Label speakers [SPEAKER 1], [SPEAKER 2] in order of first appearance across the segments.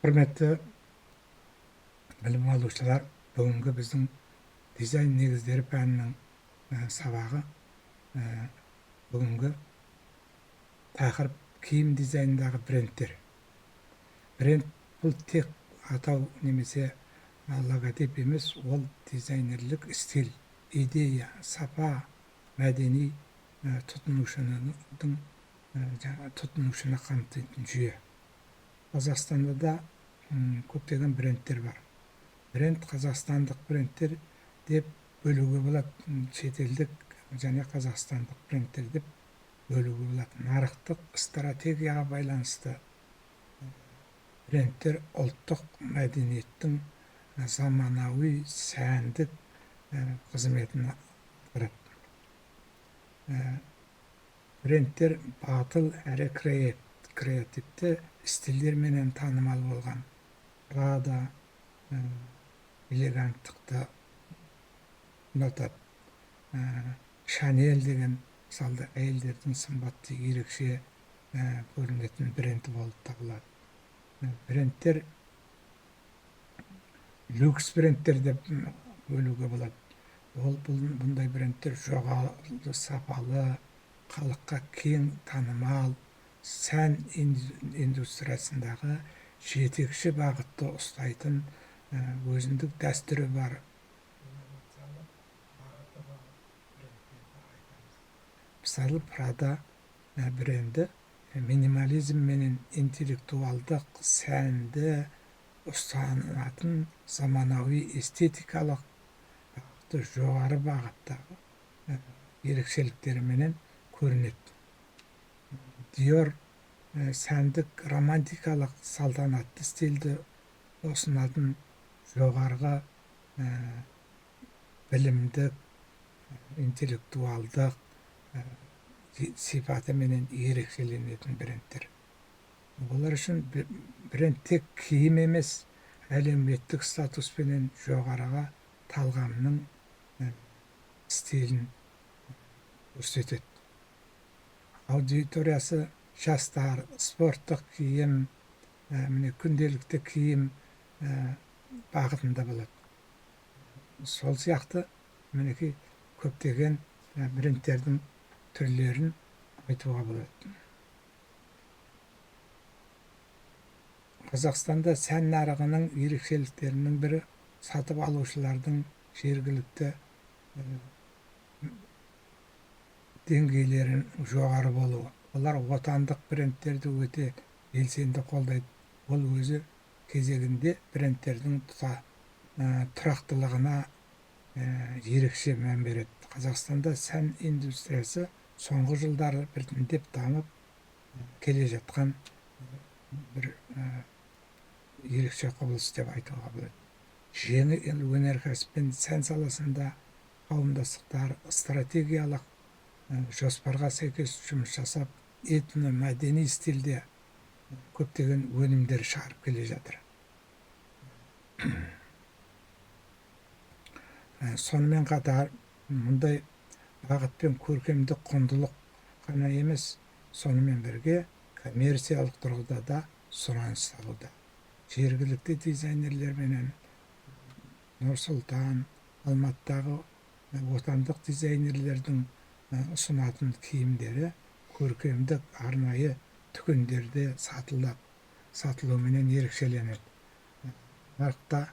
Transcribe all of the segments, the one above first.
[SPEAKER 1] Құрметті білім алушылар, бүгінгі біздің дизайн негіздері пәнінің сабағы. Бүгінгі тақырып киім дизайнындағы брендтер. Бренд бұл тек атау немесе логотип емес, ол дизайнерлік стиль, идея, сапа, мәдени тұтынушыны қамтитын жүйе. Қазақстанда да көптеген брендтер бар. Бренд қазақстандық брендтер деп бөлуге болады, шетелдік және қазақстандық брендтер деп бөлуге болады. Нарықтық стратегияға байланысты брендтер ұлттық мәдениеттің заманауи сәндік қызметін атқарады. Брендтер батыл әрі креативті стильдерменен танымал болған. Прада элеганттықты ұнатады. Шанель деген мысалы әйелдердің сымбатты ерекше көрінетін бренді болып табылады. Брендтер люкс брендтер деп бөлуге болады. Бұндай брендтер жоғары сапалы, халыққа кең танымал, сән индустриясындағы жетекші бағытты ұстайтын өзіндік дәстүрі бар. Мысалы, Прада бренді минимализм менен интеллектуалдық сәнді ұстанатын заманауи эстетикалық бағыты жоғары бағыттағы ерекшеліктеріменен көрінеді. Dior сәндік романтикалық салтанатты стильді ұсынатын жоғарғы білімдік, интеллектуалдық сипатыменен ерекшеленетін брендтер. Олар үшін бренд тек киім емес, әлеуметтік статуспенен жоғарыға талғамның стилін көрсетеді. Аудиториясы жастар, спорттық киім, күнделікті киім бағытында болады. Сол сияқты көптеген брендтердің түрлерін айтуға болады. Қазақстанда сән нарығының ерекшеліктерінің бірі сатып алушылардың жергілікті деңгейлерін жоғары болуы. Олар отандық брендтерді өте белсенді қолдайды. Ол өзі кезегінде брендтердің тұрақтылығына ерекше мән береді. Қазақстанда сән индустриясы соңғы жылдары біртіндеп дамып келе жатқан бір ерекше құбылыс деп айтуға болады. Жеңіл өнеркәсіп пен сән саласында қауымдастықтар стратегиялық жоспарға сәйкес жұмыс жасап, этно-мәдени стильде көптеген өнімдер шығарып келе жатыр. Сонымен қатар, мұндай бағытпен көркемдік құндылық қана емес, сонымен бірге коммерциялық тұрғыда да сұраныс алуда. Жергілікті дизайнерлерменен Нұр-Сұлтан, Алматыдағы отандық дизайнерлердің ұсынатын киімдері көркемдік арнайы дүкендерде сатылуменен ерекшеленеді. Нарықта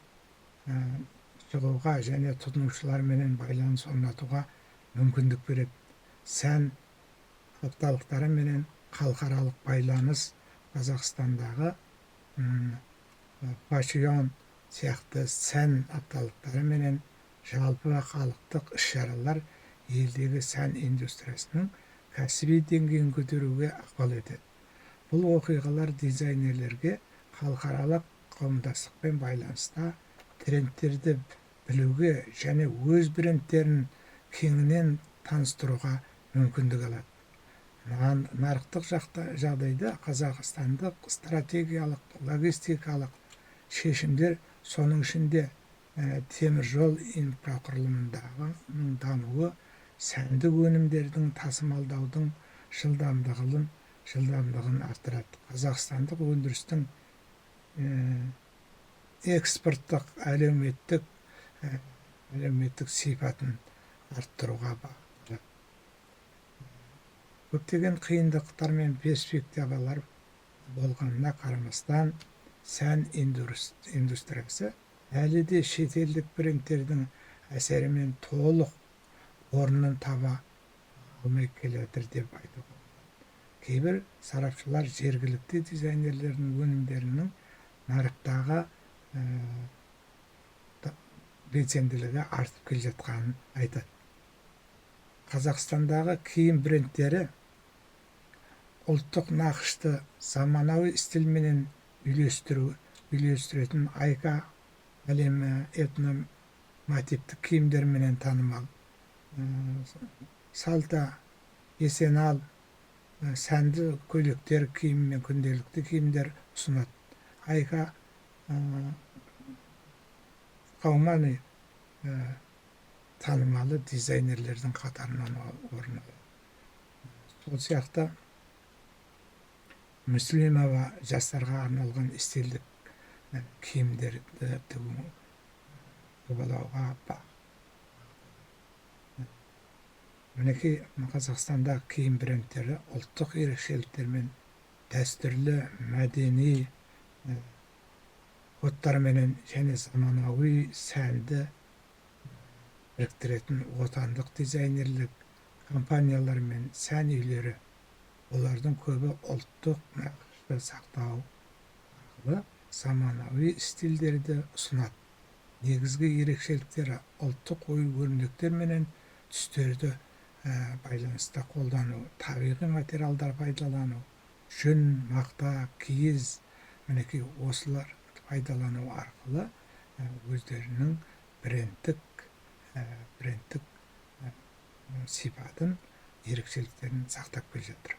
[SPEAKER 1] шығуға және тұтынушыларменен байланыс орнатуға мүмкіндік береді. Сән апталықтары менен халықаралық байланыс Қазақстандағы фашион сияқты сән апталықтары менен жалпы халықтық іс-шаралар елдегі сән индустриясының кәсіби деңгейін көтеруге ықпал етеді. Бұл оқиғалар дизайнерлерге халықаралық қауымдастықпен байланыста трендтерді білуге және өз брендтерін кеңінен таныстыруға мүмкіндік алады. Нарықтық жағдайда қазақстандық стратегиялық, логистикалық шешімдер, соның ішінде теміржол инфрақұрылымының дамуы, сәндік өнімдердің тасымалдаудың жылдамдығын арттырады. Қазақстандық өндірістің экспорттық әлеуметтік сипатын арттыруға бағытталады. Көптеген қиындықтар мен перспективалар болғанына қарамастан, сән индустриясы әлі де шетелдік брендтердің әсерімен толық орнын таба алмай келе жатыр деп айтуға болады. Кейбір сарапшылар жергілікті дизайнерлердің өнімдерінің нарықтағы белсенділігі артып келе жатқанын айтады. Қазақстандағы киім брендтері ұлттық нақышты заманауи стильменен үйлестіретін айка әлемі этномотивтік киімдерменен танымал. Салта, есенал, сәнді көйлектер киім мен күнделікті киімдер ұсынады. Айка қауманы танымалы дизайнерлердің қатарынан орын алады. Сол сияқты Мүслимова жастарға арналған стильдік киімдерді жобалауға мінекей Қазақстанда киім брендтері ұлттық ерекшеліктермен дәстүрлі мәдени кодтарменен және заманауи сәнді біріктіретін отандық дизайнерлік компаниялар мен сән үйлері, олардың көбі ұлттық нақышты сақтау арқылы заманауи стильдерді ұсынады. Негізгі ерекшеліктері ұлттық ою-өрнектер менен түстерді байланыста қолдану, табиғи материалдар пайдалану, жүн, мақта, киіз, мінекей осылар пайдалану арқылы өздерінің брендтік сипатын, ерекшеліктерін сақтап келе жатыр.